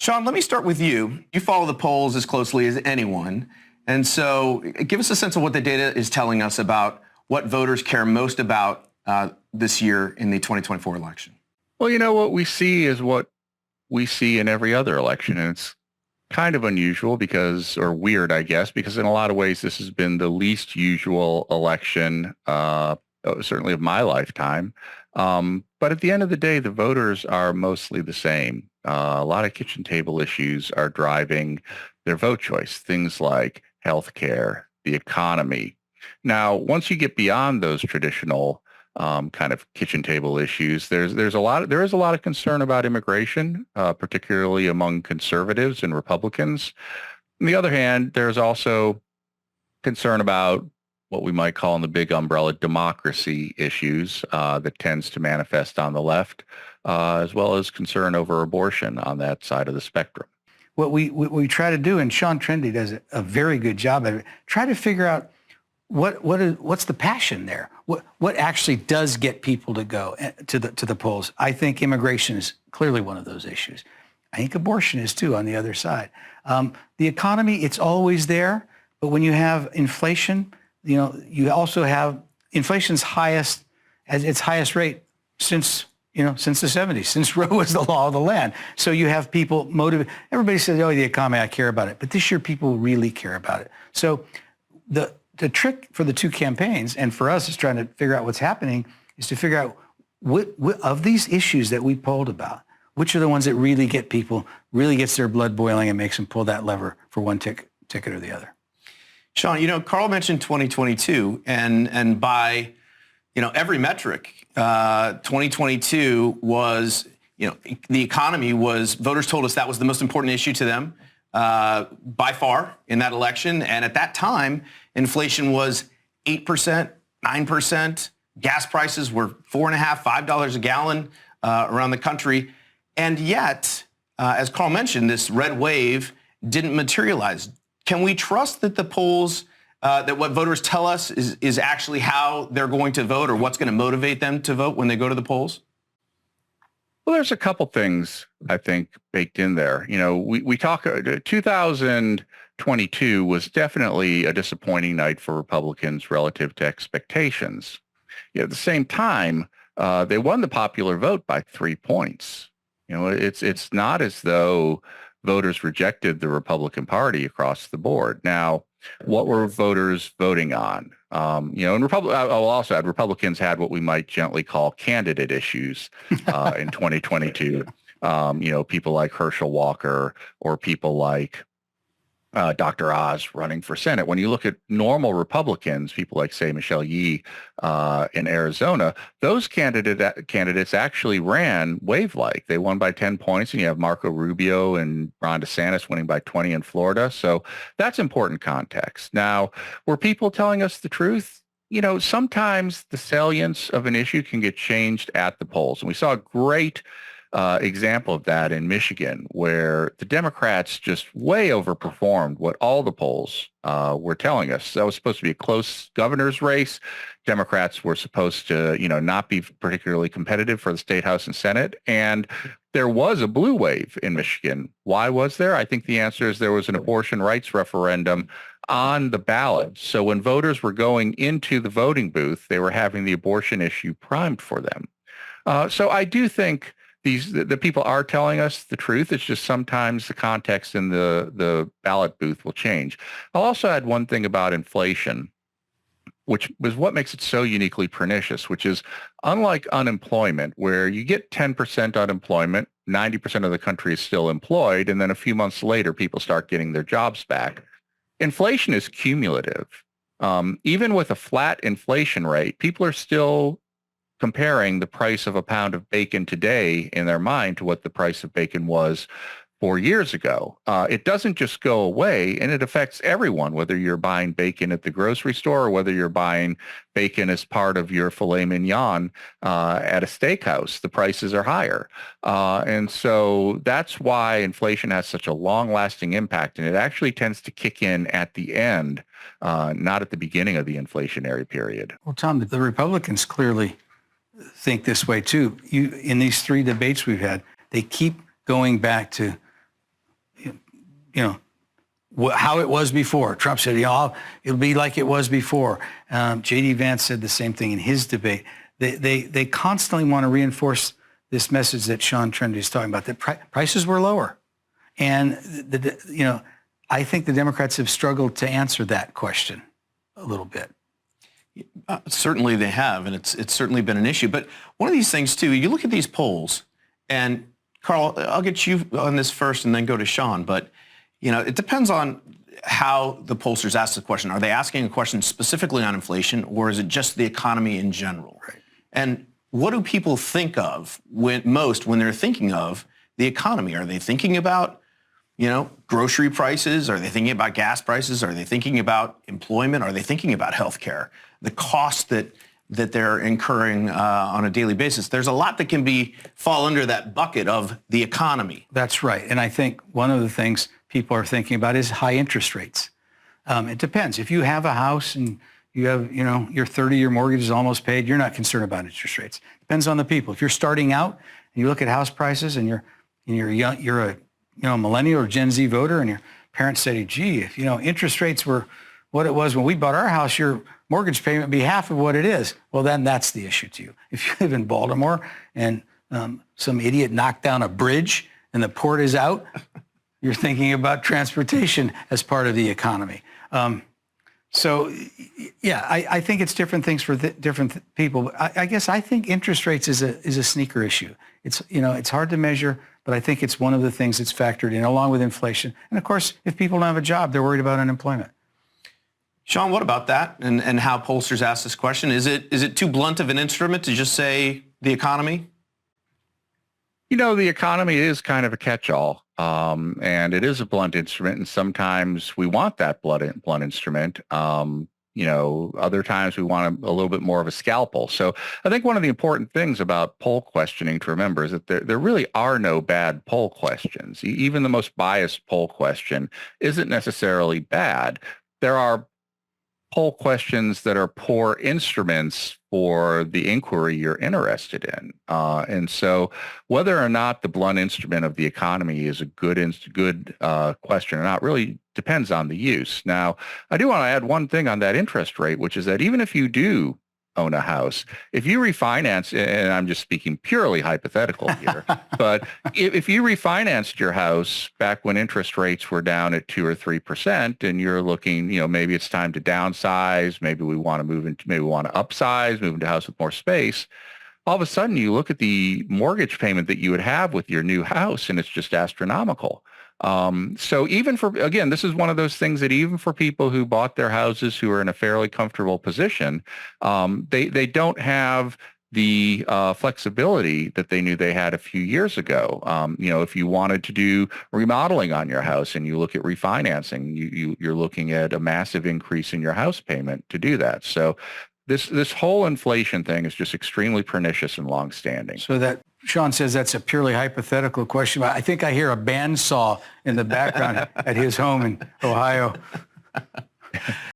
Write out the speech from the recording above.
Sean, let me start with you. You follow the polls as closely as anyone. And so give us a sense of what the data is telling us about what voters care most about this year in the 2024 election. Well, you know, what we see is what we see in every other election. And it's kind of unusual because, or weird, I guess, because in a lot of ways, this has been the least usual election, certainly of my lifetime. But at the end of the day, the voters are mostly the same. A lot of kitchen table issues are driving their vote choice, things like healthcare, the economy. Now, once you get beyond those traditional kind of kitchen table issues, there is a lot of concern about immigration, particularly among conservatives and Republicans. On the other hand, there's also concern about what we might call in the big umbrella democracy issues that tends to manifest on the left, as well as concern over abortion on that side of the spectrum. What we try to do, and Sean Trende does a very good job of it, try to figure out what's the passion there? What actually does get people to go to the polls? I think immigration is clearly one of those issues. I think abortion is too on the other side. The economy, it's always there, but when you have inflation, you know, you also have inflation's highest at its highest rate since the 70s, since Roe was the law of the land. So you have people motivated. Everybody says, oh, the economy, I care about it. But this year, people really care about it. So the trick for the two campaigns, and for us is trying to figure out what's happening, is to figure out what of these issues that we polled about, which are the ones that really get people, really gets their blood boiling and makes them pull that lever for one ticket or the other. Sean, Carl mentioned 2022, and by every metric, 2022 was, the economy was, voters told us that was the most important issue to them by far in that election. And at that time, inflation was 8%, 9%. Gas prices were $4.50, $5 a gallon around the country. And yet, as Carl mentioned, this red wave didn't materialize. Can we trust that the polls, that what voters tell us is actually how they're going to vote or what's going to motivate them to vote when they go to the polls? Well, there's a couple things I think baked in there. We talk 2022 was definitely a disappointing night for Republicans relative to expectations. At the same time, they won the popular vote by 3 points. It's not as though voters rejected the Republican Party across the board. Now, what were voters voting on? And I'll also add Republicans had what we might gently call candidate issues in 2022. People like Herschel Walker or people like Dr. Oz running for Senate. When you look at normal Republicans, people like, say, Michelle Yee in Arizona, those candidates actually ran wave-like. They won by 10 points, and you have Marco Rubio and Ron DeSantis winning by 20 in Florida. So that's important context. Now, were people telling us the truth? Sometimes the salience of an issue can get changed at the polls. And we saw a great example of that in Michigan, where the Democrats just way overperformed what all the polls were telling us. That was supposed to be a close governor's race. Democrats were supposed to, not be particularly competitive for the state house and Senate. And there was a blue wave in Michigan. Why was there? I think the answer is there was an abortion rights referendum on the ballot. So when voters were going into the voting booth, they were having the abortion issue primed for them. So I do think the people are telling us the truth. It's just sometimes the context in the ballot booth will change. I'll also add one thing about inflation, which was what makes it so uniquely pernicious, which is unlike unemployment, where you get 10% unemployment, 90% of the country is still employed, and then a few months later, people start getting their jobs back. Inflation is cumulative. Even with a flat inflation rate, people are still comparing the price of a pound of bacon today in their mind to what the price of bacon was 4 years ago. It doesn't just go away, and it affects everyone, whether you're buying bacon at the grocery store or whether you're buying bacon as part of your filet mignon at a steakhouse. The prices are higher. And so that's why inflation has such a long-lasting impact, and it actually tends to kick in at the end, not at the beginning of the inflationary period. Well, Tom, the Republicans clearly think this way too. In these three debates we've had, they keep going back to how it was before. Trump said, it'll be like it was before. J.D. Vance said the same thing in his debate. They constantly want to reinforce this message that Sean Trende is talking about, that prices were lower. And, I think the Democrats have struggled to answer that question a little bit. Certainly they have, and it's certainly been an issue. But one of these things, too, you look at these polls, and Carl, I'll get you on this first and then go to Sean. But, it depends on how the pollsters ask the question. Are they asking a question specifically on inflation, or is it just the economy in general? Right. And what do people think of most when they're thinking of the economy? Are they thinking about, grocery prices? Are they thinking about gas prices? Are they thinking about employment? Are they thinking about healthcare? The cost that they're incurring on a daily basis. There's a lot that can fall under that bucket of the economy. That's right. And I think one of the things people are thinking about is high interest rates. It depends. If you have a house and you have, your 30-year mortgage is almost paid, you're not concerned about interest rates. Depends on the people. If you're starting out and you look at house prices and you're a millennial or Gen Z voter, and your parents say, gee, if interest rates were what it was when we bought our house, your mortgage payment would be half of what it is. Well, then that's the issue to you. If you live in Baltimore and some idiot knocked down a bridge and the port is out, you're thinking about transportation as part of the economy. I think it's different things for different people. I guess I think interest rates is a sneaker issue. It's hard to measure, but I think it's one of the things that's factored in along with inflation. And of course, if people don't have a job, they're worried about unemployment. Sean, what about that and how pollsters ask this question? Is it too blunt of an instrument to just say the economy? The economy is kind of a catch-all, and it is a blunt instrument, and sometimes we want that blunt instrument. Other times we want a little bit more of a scalpel. So I think one of the important things about poll questioning to remember is that there really are no bad poll questions. Even the most biased poll question isn't necessarily bad. There are poll questions that are poor instruments for the inquiry you're interested in. And so whether or not the blunt instrument of the economy is a good question or not really depends on the use. Now, I do want to add one thing on that interest rate, which is that even if you do own a house, if you refinance, and I'm just speaking purely hypothetical here, but if you refinanced your house back when interest rates were down at 2 or 3%, and you're looking, maybe it's time to downsize, maybe we want to upsize, move into a house with more space, all of a sudden you look at the mortgage payment that you would have with your new house, and it's just astronomical. So even again, this is one of those things that even for people who bought their houses who are in a fairly comfortable position, they don't have the flexibility that they knew they had a few years ago. If you wanted to do remodeling on your house and you look at refinancing, you're looking at a massive increase in your house payment to do that. So this whole inflation thing is just extremely pernicious and longstanding. So that Sean says that's a purely hypothetical question. I think I hear a bandsaw in the background at his home in Ohio.